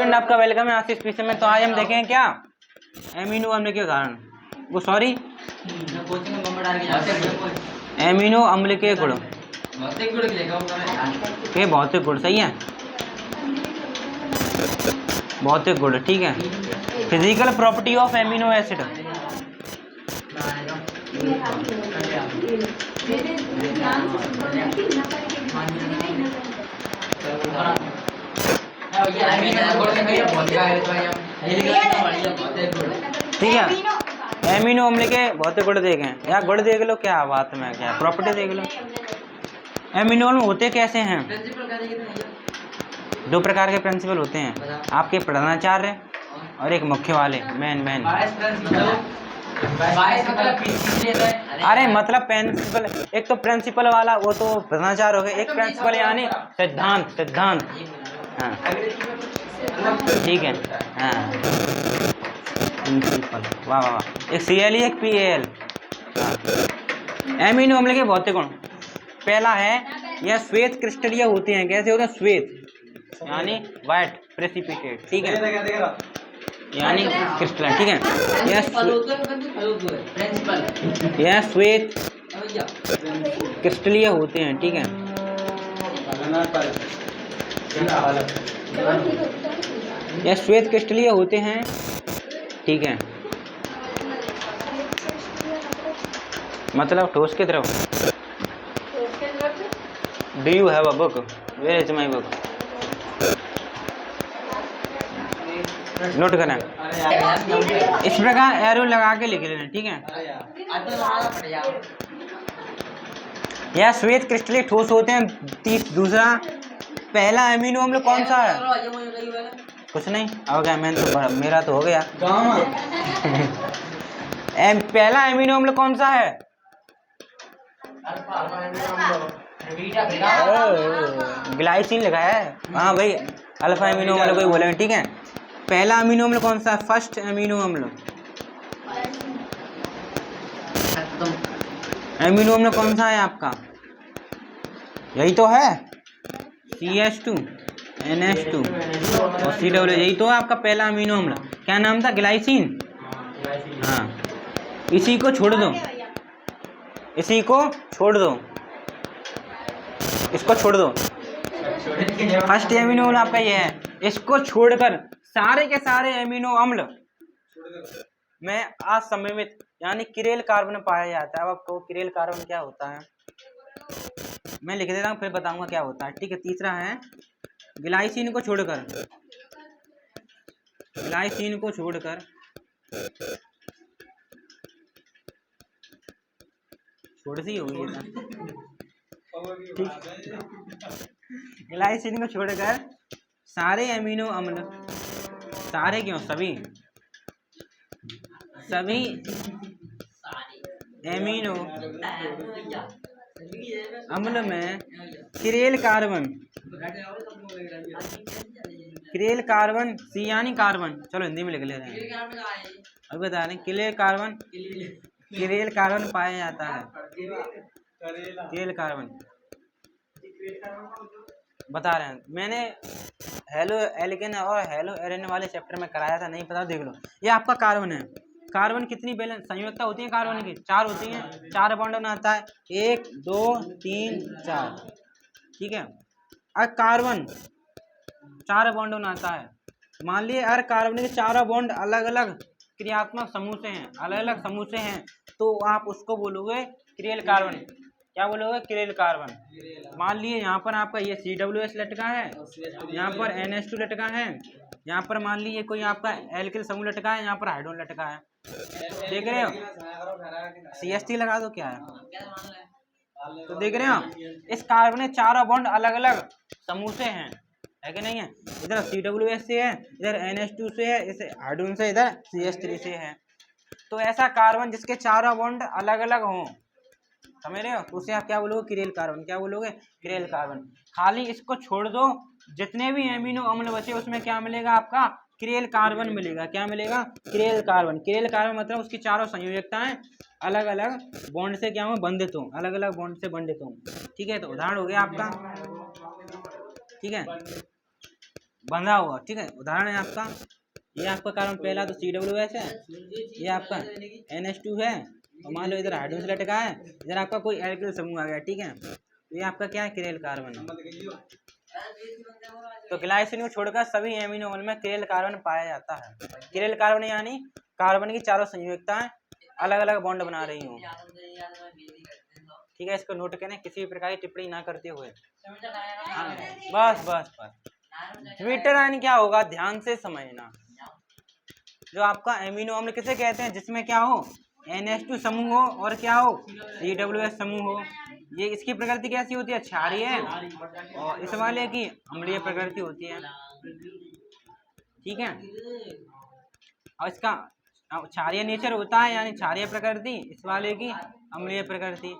Friend आपका welcome है आशीष पीछे में। तो आज हम देखेंगे क्या एमिनो अम्ल के उदाहरण, वो सॉरी एमिनो अम्ल के गुण, ये भौतिक गुण, सही है, भौतिक गुण, ठीक है। Physical property of amino acid, ठीक है। एमिनो अम्ल के भौतिक गुण देखें या गुण देख लो, क्या बात में क्या प्रॉपर्टी देख लो। एमिनो अम्ल होते कैसे हैं? दो प्रकार के प्रिंसिपल होते हैं, आपके प्रधानाचार्य और एक मुख्य वाले, मेन। अरे मतलब प्रिंसिपल, एक तो प्रिंसिपल वाला वो तो प्रधानाचार्य हो गए, एक प्रिंसिपल यानी सिद्धांत। हाँ ठीक है, हाँ प्रिंसिपल, वाह। एक CL एक PAL। एमिनो अम्ल के भौतिक गुण, पहला है यह श्वेत क्रिस्टलीय होते हैं। कैसे होते हैं? श्वेत यानी व्हाइट प्रेसिपिटेट, ठीक है, यानी क्रिस्टल, ठीक है। यह श्वेत क्रिस्टलीय होते हैं, ठीक है। यह श्वेत क्रिस्टलीय होते हैं, ठीक है, मतलब ठोस की तरफ। Do you have a book? Where is my book? Note करना, इस प्रकार एरो लगा के लिख लेना, ठीक है। यह श्वेत क्रिस्टलीय ठोस होते हैं। दूसरा, पहला एमिनो अम्ल कौन सा है? कुछ नहीं, हो गया, मेरा तो हो गया। पहला एमिनो अम्ल कौन सा है? ग्लाइसिन लगा है, हाँ भाई, अल्फा एमिनो अम्ल कोई बोलेंगे, ठीक है। पहला अमीनो अम्ल कौन सा है? फर्स्ट एमिनो अम्ल। एमिनो अम्ल कौन सा है आपका? यही तो है, CH2 NH2 और CW, यही तो है आपका पहला अमीनो अम्ल। क्या नाम था? ग्लाइसिन। हाँ, इसी को छोड़ दो, इसको छोड़ दो। फर्स्ट एमिनो अम्ल आपका ये है, इसको छोड़कर सारे के सारे एमिनो अम्ल में असममित यानी किरेल कार्बन पाया जाता है। अब आपको किरेल कार्बन क्या होता है मैं लिख देता हूँ, फिर बताऊंगा क्या होता है, ठीक है। तीसरा है ग्लाइसिन को छोड़कर, छोड़ सी होगी, ग्लाइसिन को छोड़कर सारे एमिनो अम्ल, सारे क्यों, सभी एमिनो अम्ल में किरेल कार्बन सी यानी कार्बन, चलो हिंदी में लिख ले रहे हैं, अभी बता रहे हैं, किरेल कार्बन पाया जाता है। किरेल कार्बन बता रहे हैं, मैंने हेलो एल्केन और हेलो एरेन वाले चैप्टर में कराया था, नहीं पता देख लो। ये आपका कार्बन है। कार्बन कितनी बैलेंस संयुक्ता होती है कार्बन की? 4 होती हैं, 4 बॉन्ड बनाता है, 1 2 3 4, ठीक है। अब कार्बन 4 बॉन्ड बनाता है। मान लिए हर कार्बन के 4 बॉन्ड अलग अलग क्रियात्मक समूह से हैं, तो आप उसको बोलोगे किरेल कार्बन। क्या बोलोगे? Chiral carbon. मान लिए यहाँ पर आपका ये CWS लटका है, यहाँ पर NH2 लटका है, यहाँ पर मान लीजिए कोई आपका एल्किल समूह लटका है, यहाँ पर हाइड्रोजन लटका है, देख रहे हो। CH3 लगा दो, क्या है, तो देख रहे हो इस कार्बन के 4 बॉन्ड अलग अलग समूह से हैं, है कि नहीं है। इधर CWS से है, इधर NH2 से है, इस हाइड्रोजन से, इधर CH3 से है। तो ऐसा कार्बन जिसके 4 बॉन्ड अलग अलग हों, समझ रहे हो, तो उसे आप क्या बोलोगे? Chiral carbon. क्या बोलोगे? Chiral carbon. खाली इसको छोड़ दो, जितने भी एमिनो अम्ल बचे उसमें क्या मिलेगा? आपका किरेल कार्बन मिलेगा। क्या मिलेगा? Chiral carbon. किरेल कार्बन मतलब उसकी चारों संयोजकताएं अलग अलग बॉन्ड से क्या हो? बंधित हो, अलग अलग बॉन्ड से बंधित हो, ठीक है। तो उदाहरण हो गया आपका, ठीक है। बंधा हुआ, ठीक है। उदाहरण है आपका, ये आपका कार्बन पहला तो CWH है, ये आपका NH2 है, और मान लो इधर हाइड्रोजन लटका है, इधर आपका कोई एल्किल समूह आ गया, ठीक है। तो ये आपका क्या है, किरेल कार्बन। तो ग्लाइसिन को छोड़कर सभी एमिनो अम्ल में किरेल कार्बन पाया जाता है। किरेल कार्बन यानी कार्बन की चारों संयुक्ताएं अलग अलग बॉन्ड बना रही हूँ, ठीक है। इसको नोट करें, किसी भी प्रकार की टिप्पणी ना करते हुए। हाँ, बस बस बस। ज्विटर आयन क्या होगा, ध्यान से समझना। जो आपका एमिनो अम्ल किसे कहते हैं, जिसमें क्या हो, NH2 समूह हो और क्या हो, CWH समूह हो। ये इसकी प्रकृति कैसी होती है, क्षारीय है, और इस वाले की अम्लीय प्रकृति होती है, ठीक है। और इसका क्षारीय नेचर होता है, यानी क्षारीय प्रकृति, इस वाले की अम्लीय प्रकृति,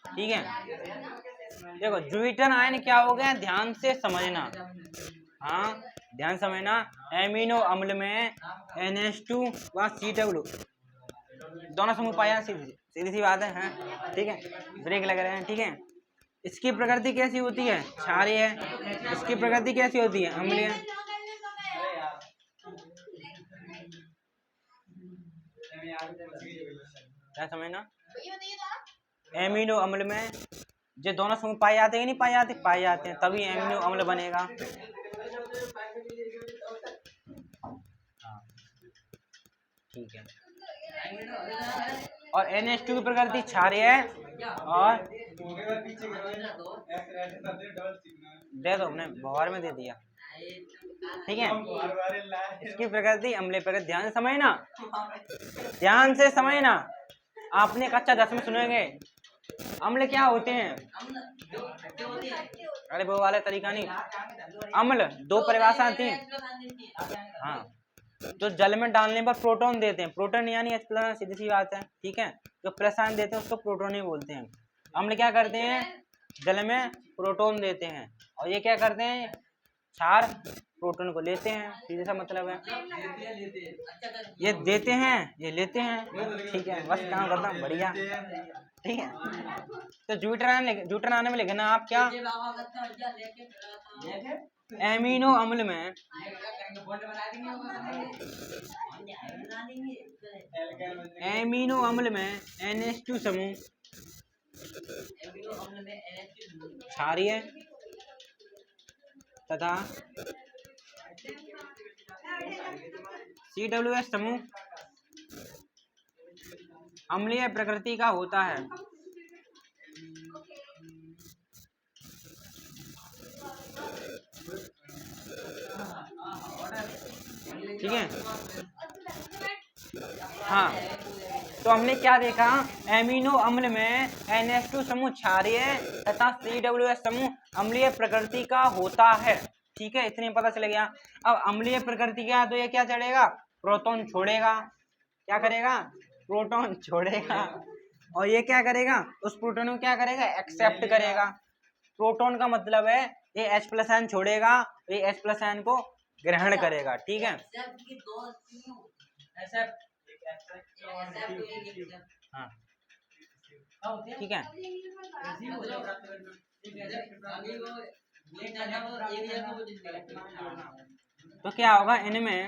ठीक है। देखो ज्विटर आयन क्या हो गया, ध्यान से समझना, हाँ ध्यान समझना। एमिनो अम्ल में NH2 व CW दोनों समूह पाया, सीधी सी बात है, ठीक है। ब्रेक लग रहे हैं, ठीक है। इसकी प्रकृति कैसी होती है, क्षारीय है। इसकी प्रकृति कैसी होती है, अम्लीय। क्या समझना, एमिनो अम्ल में जो दोनों समूह पाए जाते हैं, नहीं पाए जाते, पाए जाते हैं, तभी एमिनो अम्ल बनेगा। ठीक है। और NH2 की प्रकृति क्षारीय है, और दे दो, हमने बहार में दे दिया, ठीक है। इसकी प्रकृति अम्लीय प्रकृति, ध्यान से समझना, ध्यान से समझना। आपने कक्षा 10 में सुनेंगे अम्ल क्या होते हैं, अरे वो वाले तरीका नहीं। अम्ल दो परिभाषा थी, हाँ। जो जल में डालने पर प्रोटॉन देते हैं, प्रोटॉन यानी H+, सीधी सी बात है, ठीक है। जो प्लस आयन देते हैं उसको प्रोटॉन ही बोलते हैं। अम्ल क्या करते हैं, जल में प्रोटॉन देते हैं, और ये क्या करते हैं, क्षार प्रोटॉन को लेते हैं, सीधे सा मतलब है। ये देते हैं, ये लेते हैं, ठीक है। बस काम करता हूँ, बढ़िया, ठीक है। तो ज्विटर आने में लिखना आप क्या, एमिनो अम्ल में NH2 समूह क्षारीय तथा CWH समूह अम्लीय प्रकृति का होता है, ठीक है। हाँ, तो हमने क्या देखा, एमिनो अम्ल में NH2 समूह क्षारीय तथा CWH समूह अम्लीय प्रकृति का होता है, ठीक है। इतने पता चल गया। अब अम्लीय प्रकृति का, तो ये क्या चढ़ेगा, प्रोटॉन छोड़ेगा, क्या करेगा, प्रोटॉन छोड़ेगा, और ये क्या करेगा, उस प्रोटॉन को क्या करेगा, एक्सेप्ट करेगा। प्रोटॉन का मतलब है ये H+ आयन छोड़ेगा, ये H+ आयन को ग्रहण करेगा, ठीक है। हाँ, ठीक है। तो क्या होगा, इनमें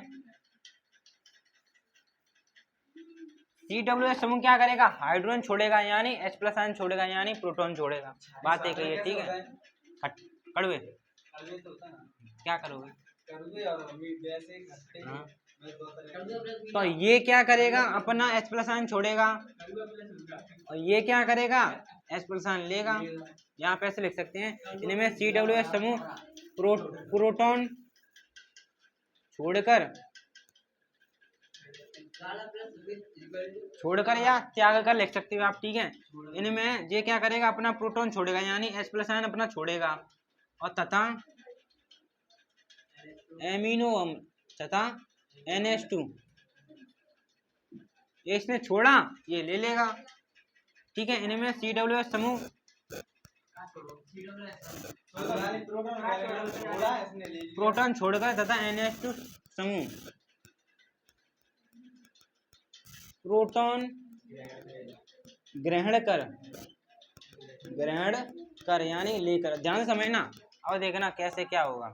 CWH समूह क्या करेगा, हाइड्रोजन छोड़ेगा, यानी H+ आयन छोड़ेगा, यानी प्रोटॉन छोड़ेगा। बात एक ही है, ठीक है। कड़वे क्या करोगे, हाँ। तो ये क्या करेगा, अपना H+ आयन छोड़ेगा, और ये क्या करेगा, H+ आयन लेगा। यहाँ पे ऐसे लिख सकते हैं, इनमें CWH समूह प्रोटॉन छोड़कर या त्याग कर लिख सकते हो आप, ठीक है। इनमें ये क्या करेगा, अपना प्रोटॉन छोड़ेगा, यानी H+ आयन अपना छोड़ेगा, और तथा एमिनो अम्ल तथा NH2 ये इसने छोड़ा, ये ले लेगा, ठीक है। इनमें CWH समूह प्रोटॉन छोड़कर तथा NH2 समूह प्रोटॉन ग्रहण कर यानी लेकर, ध्यान समझना, अब देखना कैसे क्या होगा,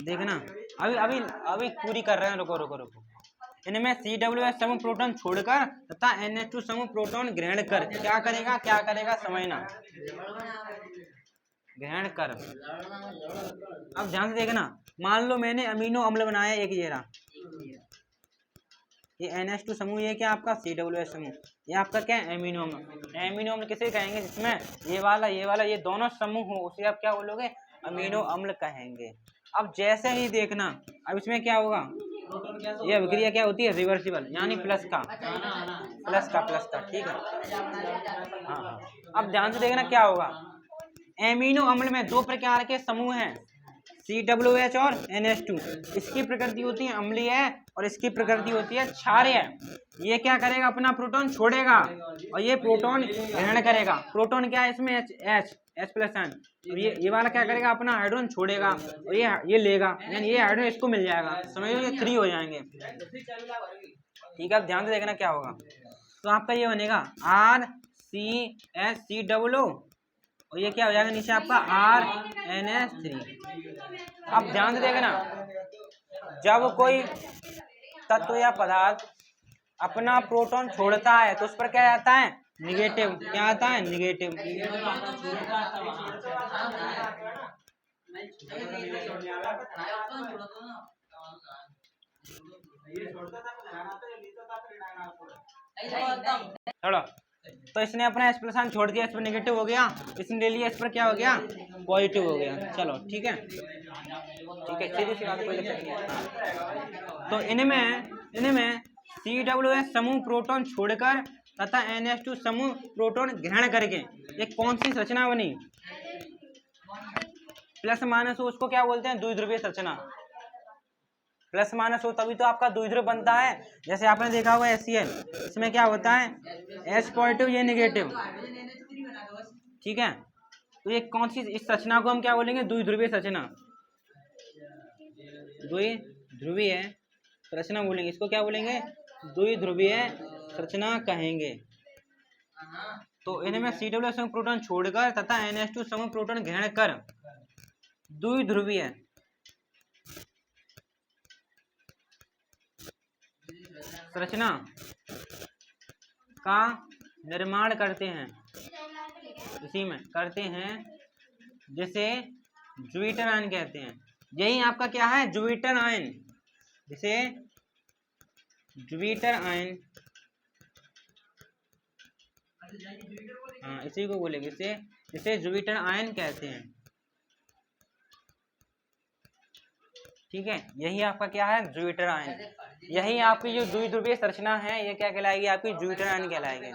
देखना। अभी अभी अभी पूरी कर रहे हैं, रुको रुको रुको। इनमें CWH समूह प्रोटॉन छोड़कर तथा NH2 समूह प्रोटॉन ग्रहण कर क्या करेगा समझना, ग्रहण कर। अब ध्यान से देखना, मान लो मैंने अमीनो अम्ल बनाया एक, ये NH2 समूह, ये क्या आपका CWH समूह, ये आपका क्या है एमिनो अम्ल। एमिनो अम्ल किसे कहेंगे, जिसमें ये वाला ये दोनों समूह हो उसे आप क्या बोलोगे, अमीनो अम्ल कहेंगे। अब जैसे ही देखना, अब इसमें क्या होगा, ये अभिक्रिया क्या होती है, रिवर्सिबल, यानी प्लस का, ठीक है। हाँ, अब ध्यान से देखना क्या होगा, एमिनो अम्ल में दो प्रकार के समूह हैं, CWH और NH2। इसकी प्रकृति होती है अम्लीय और इसकी प्रकृति होती है क्षारीय। ये क्या करेगा, अपना प्रोटॉन छोड़ेगा और ये प्रोटॉन ग्रहण करेगा। प्रोटॉन क्या है इसमें, H+N। तो ये वाला क्या करेगा, अपना हाइड्रोजन छोड़ेगा और ये लेगा, यानी ये हाइड्रोजन इसको मिल जाएगा, समझ लो, ये 3 हो जाएंगे। ठीक है, अब ध्यान से देखना क्या होगा, तो आपका ये बनेगा RCH3 और ये क्या हो जाएगा नीचे आपका RNH3। अब ध्यान से देखना, जब कोई तत्व या पदार्थ अपना प्रोटॉन छोड़ता है तो उस पर क्या आता है, निगेटिव। क्या आता है, निगेटिव। छोड़ो, तो इसने अपना H+ छोड़ दिया, इस पर निगेटिव हो गया, इसने ले लिया, इस पर क्या हो गया, पॉजिटिव हो गया। चलो ठीक है, सीधी सी बात, कोई दिक्कत नहीं है। तो इनमें CWH समूह प्रोटॉन छोड़कर तथा NH2 समूह प्रोटॉन ग्रहण करके एक कौन सी संरचना बनी, प्लस माइनस हो उसको क्या बोलते हैं, द्विध्रुवीय संरचना। प्लस माइनस हो तभी तो आपका द्विध्रुव बनता है। जैसे आपने देखा होगा HCl, इसमें क्या होता है, H पॉजिटिव, ये निगेटिव, ठीक है। तो ये कौन सी, इस संरचना को हम क्या बोलेंगे, द्विध्रुवीय संरचना, द्विध्रुवीय संरचना बोलेंगे, इसको क्या बोलेंगे, द्विध्रुवीय संरचना कहेंगे। तो इनमें CWH समूह प्रोटॉन छोड़कर तथा NH2 समूह प्रोटॉन ग्रहण कर द्विध्रुवीय संरचना का निर्माण करते हैं, इसी में करते हैं, जिसे ज्विटर आयन कहते हैं। यही आपका क्या है, ज्विटर आयन, जिसे ज्विटर आयन, हाँ इसी को बोलेंगे, इसे ज्विटर आयन कहते हैं। ठीक है, यही आपका क्या है, ज्विटर आयन। यही आपकी जो द्विध्रुवीय संरचना है, ये क्या कहलाएगी, आपकी ज्विटर आयन कहलाएगी।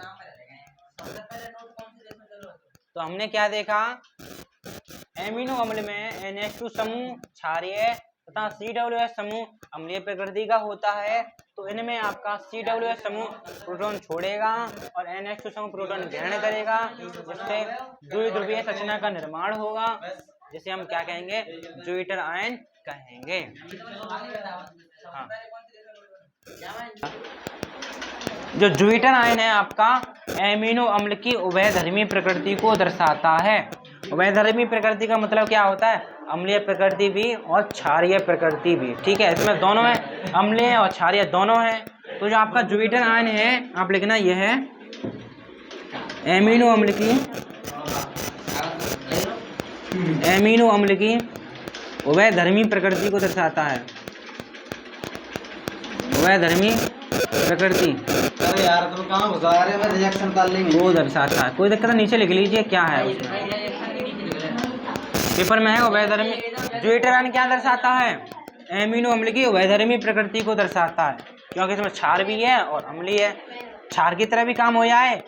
तो हमने क्या देखा, एमिनो अम्ल में NH2 समूह क्षारीय तथा CWH समूह अम्लीय प्रकृति का होता है। तो इनमें आपका CWH समूह प्रोटॉन छोड़ेगा और NH2 समूह प्रोटॉन ग्रहण करेगा, जिससे द्विध्रुवीय संरचना का निर्माण होगा, जिसे हम क्या कहेंगे, ज्विटर आयन कहेंगे। हाँ, जो ज्विटर आयन है आपका एमिनो अम्ल की उभयधर्मी प्रकृति को दर्शाता है। उभयधर्मी प्रकृति का मतलब क्या होता है, अम्लीय प्रकृति भी और क्षारीय प्रकृति भी। ठीक है, इसमें दोनों है, अम्लीय और क्षारीय दोनों है। तो जो आपका ज्विटर आयन है, आप लिखना यह है एमिनो अम्ल की उभयधर्मी प्रकृति को दर्शाता है। उभयधर्मी प्रकृति, अरे यार तुम कहाँ घुसा रहे हो, रिएक्शन कर लेंगे, वो दर्शाता है। कोई दिक्कत नहीं, नीचे लिख लीजिए क्या है उसमें, पेपर में है। उभयधर्मी ज्विटर आयन क्या दर्शाता है, एमिनो अम्ल की उभयधर्मी प्रकृति को दर्शाता है, क्योंकि इसमें क्षार भी है और अम्लीय है। क्षार की तरह भी काम हो जाए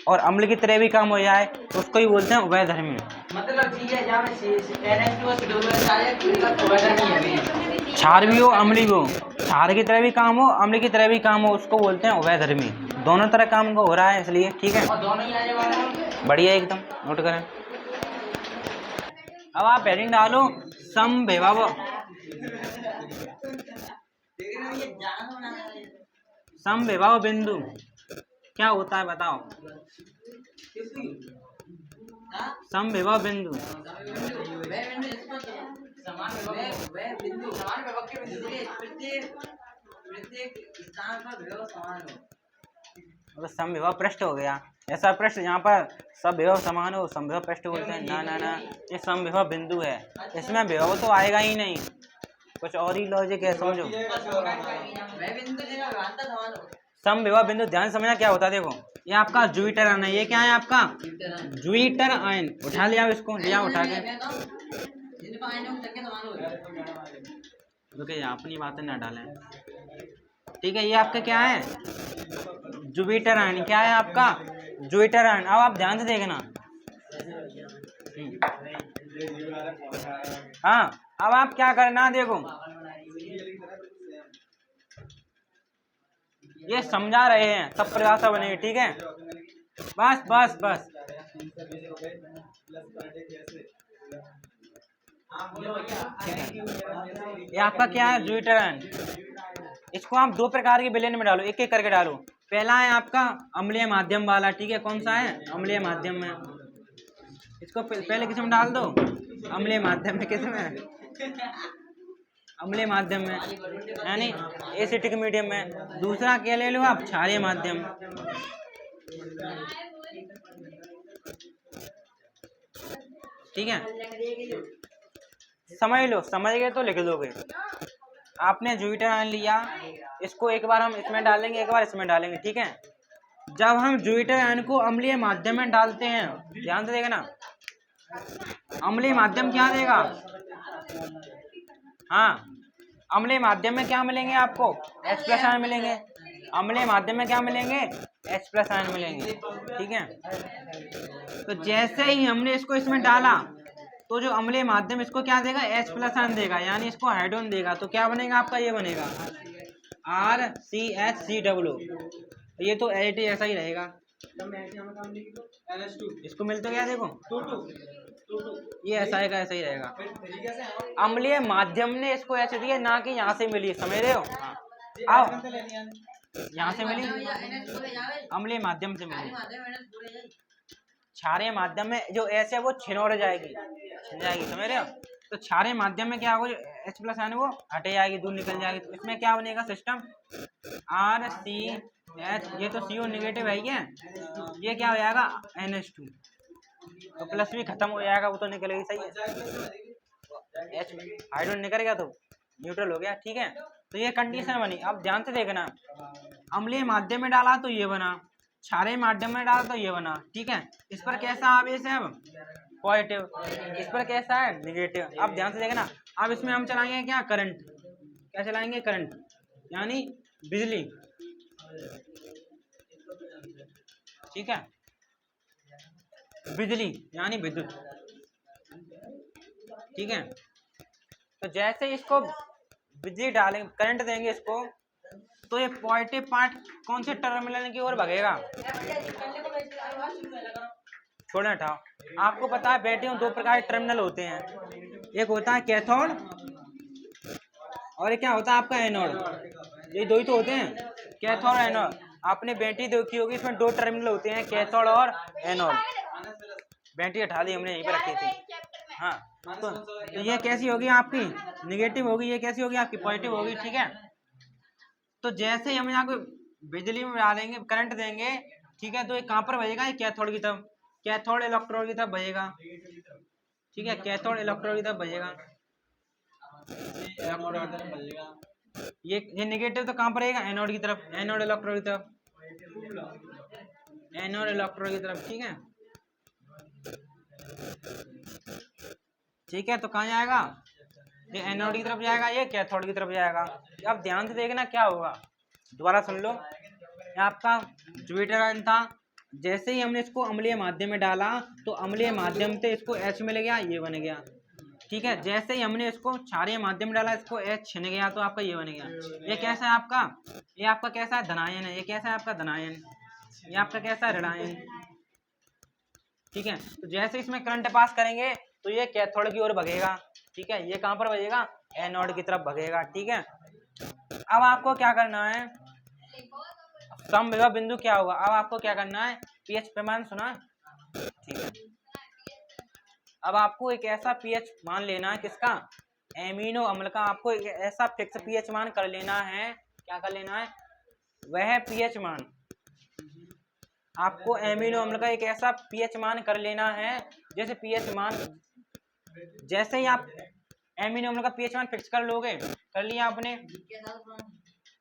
और अम्ल की तरह भी काम हो जाए, तो उसको ही बोलते हैं उभयधर्मी। क्षार भी हो अम्ली भी हो, क्षार की तरह भी काम हो अम्ल की तरह भी काम हो, उसको बोलते हैं उभयधर्मी। दोनों तरह काम को हो रहा है इसलिए। ठीक है, बढ़िया एकदम, नोट करें। अब आप हेडिंग डालो समविभव, समविभव बिंदु क्या होता है बताओ। समविभव बिंदु। तो समविभव पृष्ठ हो गया। ऐसा पृष्ठ जहाँ पर सब विभव समान हो समविभव पृष्ठ बोलते हैं। ना ना ना, ये समविभव बिंदु है, इसमें विभव तो आएगा ही नहीं, कुछ और ही लॉजिक है, समझो। समविभव बिंदु ध्यान समझना क्या होता है। देखो ये आपका जुपिटर आयन है, ये क्या है आपका जुपिटर आयन। उठा लिया इसको, लिया उठा के। रुके अपनी बातें ना डालें, ठीक है। ये आपका क्या है जुपिटर आयन, क्या है आपका जुपिटर आयन। अब आप ध्यान से देखना। हाँ अब आप क्या करना, देखो ये समझा रहे हैं तब परिभाषा बनेगी, ठीक है। बस बस बस, ये आपका क्या है जुपिटर आयन। इसको आप दो प्रकार के विलयन में डालो, एक एक करके डालो। पहला है आपका अम्लीय माध्यम वाला, ठीक है। कौन सा है अम्लीय माध्यम में, इसको पहले किस में डाल दो, अम्लीय माध्यम में। किस में, अम्लीय माध्यम में, यानी एसिटिक मीडियम में। दूसरा क्या ले लो आप, क्षारीय माध्यम। ठीक है, समझ लो, समझ गए तो लिख दोगे। आपने जुपिटर आयन लिया, इसको एक बार हम इसमें डालेंगे, एक बार इसमें डालेंगे, ठीक है। जब हम जुपिटर आयन को अम्लीय माध्यम में डालते हैं, ध्यान से देखना, अम्लीय माध्यम क्या देगा। हाँ अम्लीय माध्यम में क्या मिलेंगे आपको, H+ आयन मिलेंगे। अम्लीय माध्यम में क्या मिलेंगे, H+ आयन मिलेंगे, ठीक है। तो जैसे ही हमने इसको इसमें डाला तो जो अम्लीय माध्यम इसको क्या देगा, H+ आयन देगा, यानी इसको हाइड्रोजन देगा। तो क्या बनेगा आपका, ये बनेगा RCHCO। ये तो एच ऐसा ही रहेगा। इसको मिलते क्या, देखो ये ऐसा है, ऐसा ही रहेगा। अम्लीय माध्यम ने इसको ऐसे दिया, ना कि यहाँ से मिली, समझ रहे हो। आओ यहाँ से मिली, अम्लीय माध्यम से मिली। क्षारीय माध्यम में जो एच है वो छिनोड़ जाएगी, छिन जाएगी, समझ रहे हो। तो क्षारीय माध्यम में क्या होगा, जो H+ आयन वो हटे जाएगी, दूर निकल जाएगी। तो इसमें क्या बनेगा सिस्टम, RCH, ये तो CO नेगेटिव है, ये क्या हो जाएगा NH2। तो प्लस भी खत्म हो जाएगा, वो तो निकलेगी, सही है। H हाइड्रोजन निकल गया तो न्यूट्रल हो गया, ठीक है। तो ये कंडीशन बनी। अब ध्यान से देखना, अम्लीय माध्यम में डाला तो ये बना, क्षारीय माध्यम में डाला तो ये बना, ठीक है। इस पर कैसा आवेश है, अब पॉजिटिव, इस पर कैसा है निगेटिव। अब ध्यान से देखना, अब इसमें हम चलाएंगे क्या, करंट। क्या चलाएंगे, करंट, यानी बिजली, ठीक है। बिजली यानी विद्युत, ठीक है। तो जैसे इसको बिजली डालेंगे, करंट देंगे इसको, तो ये पॉजिटिव पार्ट कौन से टर्मिनल की ओर भगेगा, छोड़ना हटाओ। आपको पता है बैटरी में दो प्रकार के टर्मिनल होते हैं, एक होता है कैथोड और एक क्या होता है आपका एनोड। ये दो ही तो होते हैं, कैथोड और एनोड। आपने बैटरी देखी होगी, इसमें दो टर्मिनल होते हैं, कैथोड और एनोड। बैटरी हटा दी हमने, यहीं पे रखी थी। हाँ तो ये कैसी होगी आपकी, निगेटिव होगी, ये कैसी होगी आपकी, पॉजिटिव होगी, ठीक है। तो जैसे ही हम यहाँ को बिजली में डालेंगे, करंट देंगे, ठीक है, तो ये कहाँ पर बजेगा, ये कैथोड की तरफ, कैथोड इलेक्ट्रोड की तरफ बजेगा, ठीक है। कैथोड इलेक्ट्रोड की तरफ बजेगा, ये नेगेटिव तो कहाँ पर रहेगा, एनोड की तरफ, एनोड इलेक्ट्रोड की तरफ, एनोड इलेक्ट्रोड की तरफ, ठीक है। ठीक है, तो कहाँ जाएगा, ये एनोड की तरफ जाएगा, ये कैथोड की तरफ जाएगा। अब ध्यान से देखना क्या होगा, दोबारा सुन लो। आपका जुपिटर आयन था, जैसे ही हमने इसको अम्लीय माध्यम में डाला तो अम्लीय माध्यम से इसको H मिल गया, ये बन गया, ठीक है। जैसे ही हमने इसको क्षारीय माध्यम में डाला, इसको H छिन गया, तो आपका ये बन गया। ये कैसा है आपका, ये आपका कैसा है, धनायन है। ये कैसा है आपका, धनायन। ये आपका कैसा है, ऋणायन, ठीक है। तो जैसे इसमें करंट पास करेंगे तो ये कैथोड की ओर भगेगा, ठीक है। ये कहाँ पर भगेगा, एनोड की तरफ भगेगा, ठीक है। अब आपको क्या करना है, समविभव बिंदु क्या होगा। अब आपको क्या करना है, पीएच पैमाना सुना, ठीक है। अब आपको एक ऐसा पीएच मान लेना है किसका, एमिनो अम्ल का। आपको एक ऐसा फिक्स पीएच मान कर लेना है, क्या कर लेना है, वह पीएच मान, आपको एमिनो अम्ल का एक ऐसा पीएच मान कर लेना है, जैसे पीएच मान, जैसे ही आप एमिनो अम्ल का पीएच मान फिक्स कर लोगे, कर लिया आपने,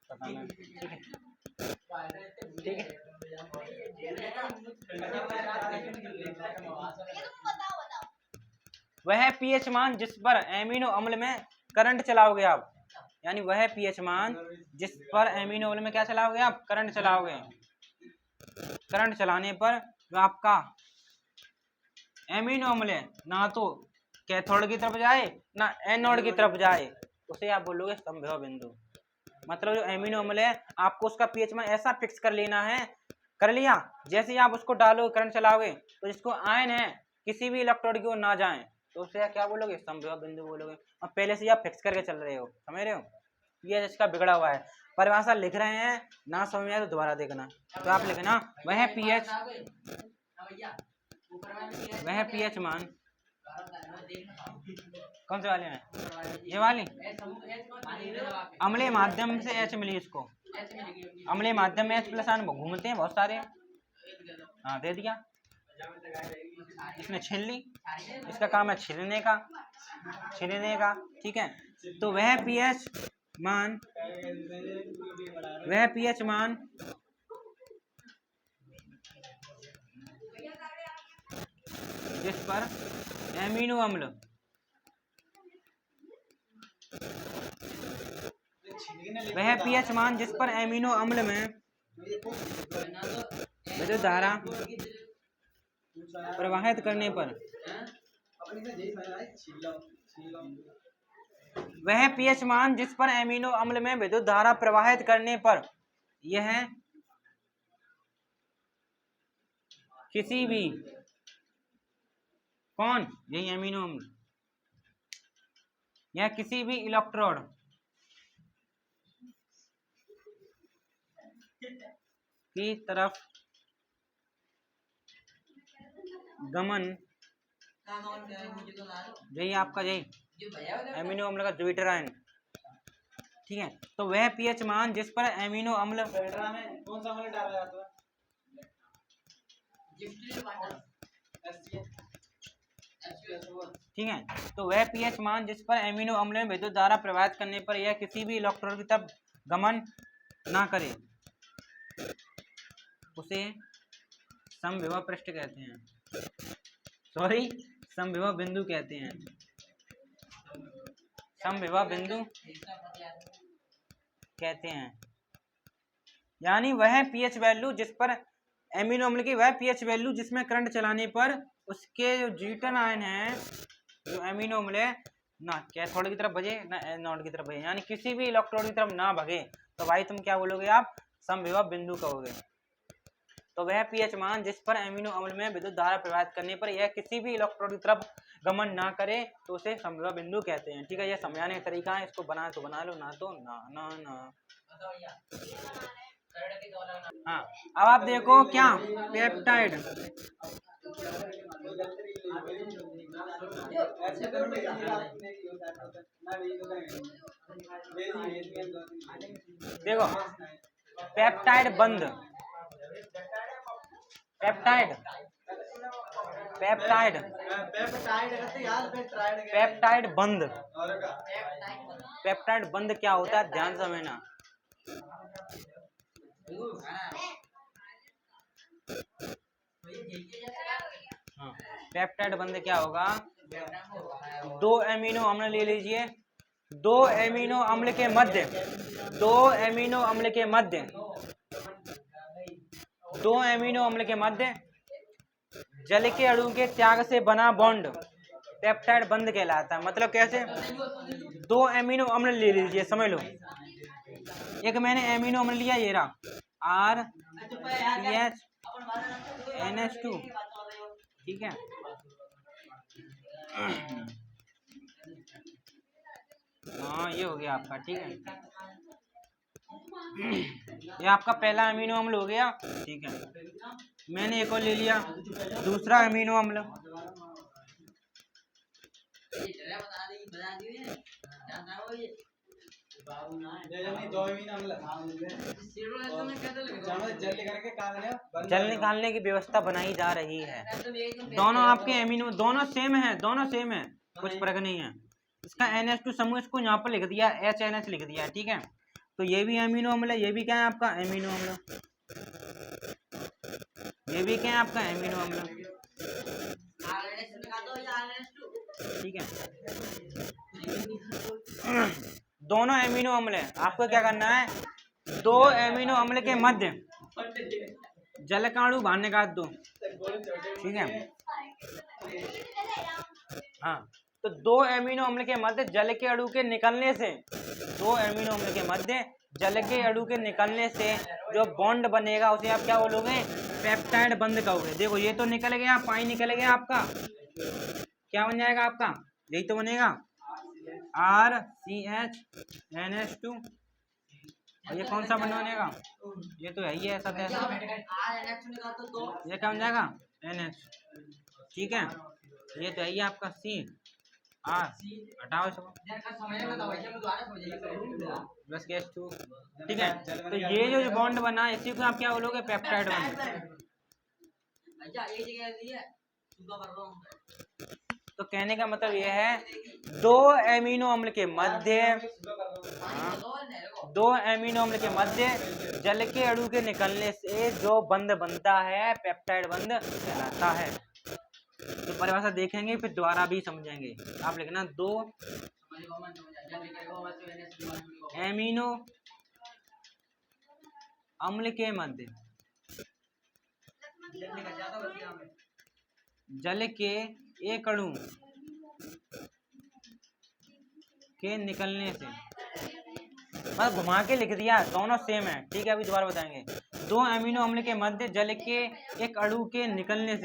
पता नहीं, ठीक है ठीक है। वह पीएच मान जिस पर एमिनो अम्ल में करंट चलाओगे आप, यानी वह पीएच मान जिस पर एमिनो अम्ल में क्या चलाओगे आप, करंट चलाओगे। करंट चलाने पर जो आपका एमिनो अम्ल है ना तो कैथोड की तरफ जाए ना एनोड की तरफ जाए, उसे आप बोलोगे समविभव बिंदु। मतलब जो एमिनो अम्ल है आपको उसका पीएच मान ऐसा फिक्स कर लेना है, कर लिया, जैसे ही आप उसको डालो करंट चलाओगे तो जिसको आयन है किसी भी इलेक्ट्रोड की ओर ना जाए तो उसे क्या बोलोगे, समविभव बिंदु बोलोगे। और पहले से ही आप फिक्स करके चल रहे हो, समझ रहे हो, ये इसका बिगड़ा हुआ है। परिभाषा लिख रहे हैं, ना समझ में आए तो दोबारा देखना। तो आप लिखना वह पीएच मान, कौन से वाले में, ये वाली अम्लीय माध्यम से H मिली, इसको अम्लीय माध्यम में H प्लस आयन घूमते हैं बहुत सारे, हाँ दे दिया, इसने छीन ली, इसका काम है छीनने का, ठीक है। तो वह पीएच मान जिस पर एमिनो अम्ल में विद्युत धारा प्रवाहित करने पर, वह पीएच मान जिस पर एमिनो अम्ल में विद्युत धारा प्रवाहित करने पर यह किसी भी, कौन, यही एमिनो अम्ल, या किसी भी इलेक्ट्रोड की तरफ गमन, यही आपका यही एमिनो अम्ल का ज्यूपिटर आयन, ठीक है। तो वह पीएच मान जिस पर एमिनो अम्ल में कौन सा अम्ल डाला जाता है, ठीक है। तो वह पीएच मान जिस पर एमिनो अम्ल में विद्युत धारा प्रवाहित करने पर यह किसी भी इलेक्ट्रोड की तरफ गमन ना करे उसे समविभव पृष्ठ कहते हैं, सॉरी समविभव बिंदु कहते हैं, समविभव बिंदु कहते हैं। यानी वह पीएच वैल्यू जिस पर एमिनो अम्ल की, वह पीएच वैल्यू जिसमें करंट चलाने पर उसके जो ज्यूपिटर आयन है, जो एमिनो अम्ल है, ना कैथोड की तरफ भगे ना एनोड की तरफ भगे, यानी किसी भी इलेक्ट्रोड की तरफ ना भगे, तो भाई तुम क्या बोलोगे, आप समविभव बिंदु कहोगे। तो वह पीएच मान जिस पर एमिनो अम्ल में विद्युत धारा प्रवाहित करने पर यह किसी भी इलेक्ट्रोड की तरफ गमन ना करे तो उसे समविभव बिंदु कहते हैं, ठीक है। यह समझाने का तरीका है, इसको बना तो बना लो, ना तो ना ना ना। हाँ, अब आप देखो क्या पेप्टाइड, देखो पेप्टाइड बंद, पेप्टाइड बंद, पेप्टाइड बंद क्या होता है, ध्यान समझना। हाँ, पेप्टाइड बंद क्या होगा, दो एमिनो अम्ल ले लीजिए, दो एमिनो अम्ल के मध्य जल के अणु के त्याग से बना बॉन्ड पेप्टाइड बंद कहलाता है। मतलब कैसे, दो एमिनो अम्ल ले लीजिए, समझ लो, एक मैंने एमिनो अम्ल लिया, ये रहा RCH NH2, ठीक है। हाँ ये हो गया आपका, ठीक है, ये आपका पहला अमीनो अम्ल हो गया, ठीक है। मैंने एक और ले लिया, दूसरा अमीनो अम्ल, जल निकालने की व्यवस्था बनाई जा रही है। दोनों आपके एमिनो दोनों सेम है, दोनों सेम है, कुछ फर्क नहीं है। इसका NH2 समूह इसको यहाँ पर लिख दिया, HNH लिख दिया, ठीक है। तो ये भी अमीनो अम्ल है, ये भी क्या है आपका एमिनो अम्ल, ये भी क्या है आपका एमिनो अम्ल, ठीक है। दोनों एमिनो अम्ल है, आपको क्या करना है, दो एमिनो अम्ल के मध्य जल का अणु बाहर निकाल दो, ठीक है। हाँ, तो दो एमिनो अम्ल के मध्य जल के अणु के निकलने से, दो एमिनो अम्ल के मध्य जल के अणु के निकलने से जो बॉन्ड बनेगा उसे आप क्या बोलोगे, पेप्टाइड बंध कहोगे। देखो ये तो निकल गया, पानी निकल गया आपका, क्या बन जाएगा आपका, यही तो बनेगा RCH NH2। और ये कौन सा बंध बनेगा, ये तो है ही है, सब ऐसा, ये क्या बन जाएगा NH, ठीक है। ये तो है ही आपका CR, हटाओ इसको, बस H2, ठीक है। तो ये जो बॉन्ड बना इसी को आप क्या बोलोगे, पेप्टाइड बॉन्ड। तो कहने का मतलब ये है, दो एमिनो अम्ल के मध्य, दो एमिनो अम्ल के मध्य जल के अणु के निकलने से जो बंध बनता है पेप्टाइड बंध कहलाता है। तो परिभाषा देखेंगे फिर दोबारा भी समझेंगे। आप लिखना, दो एमिनो अम्ल के मध्य जल के एक अणु के निकलने से, बस घुमा के लिख दिया, दोनों सेम है, ठीक है। अभी दोबारा बताएंगे, दो एमिनो अम्ल के मध्य जल के एक अणु के निकलने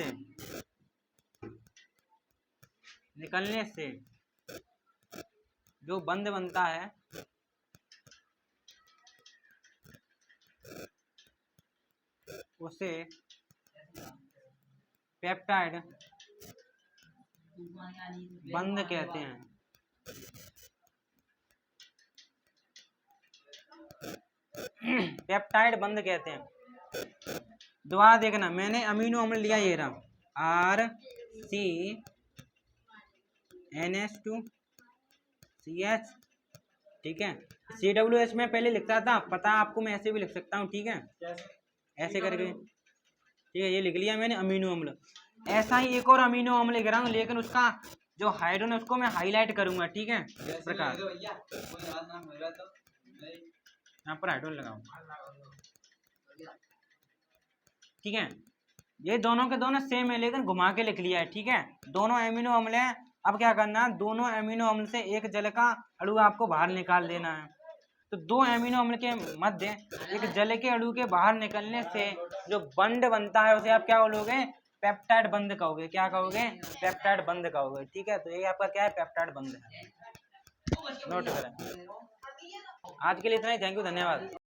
से जो बंध बनता है उसे पेप्टाइड बंध कहते हैं। पेप्टाइड बंध कहते हैं। दोबारा देखना, मैंने अमीनो अम्ल लिया, ये रहा RCNH2CH, ठीक है। CWH में पहले लिखता था, पता आपको, मैं ऐसे भी लिख सकता हूँ, ठीक है, ऐसे करके, ठीक है। ये लिख लिया मैंने अमीनो अम्ल। ऐसा ही एक और अमीनो अम्ल लिख रहा हूँ, लेकिन उसका जो हाइड्रोजन है उसको मैं हाईलाइट करूंगा, ठीक है, इस प्रकार। यहाँ पर हाइड्रोजन लगाऊं, ठीक है। ये दोनों के दोनों सेम है, लेकिन घुमा के लिख लिया है, ठीक है। दोनों एमिनो अम्ल है। अब क्या करना है, दोनों एमिनो अम्ल से एक जल का अणु आपको बाहर निकाल देना है। तो दो एमिनो अम्ल के मध्य एक जल के अणु के बाहर निकलने से जो बंध बनता है उसे आप क्या बोलोगे, पेप्टाइड बंध कहोगे। क्या कहोगे, पेप्टाइड बंध कहोगे, ठीक है। तो ये आपका क्या है, पेप्टाइड बंध है, नोट करें। आज के लिए इतना ही, थैंक यू, धन्यवाद।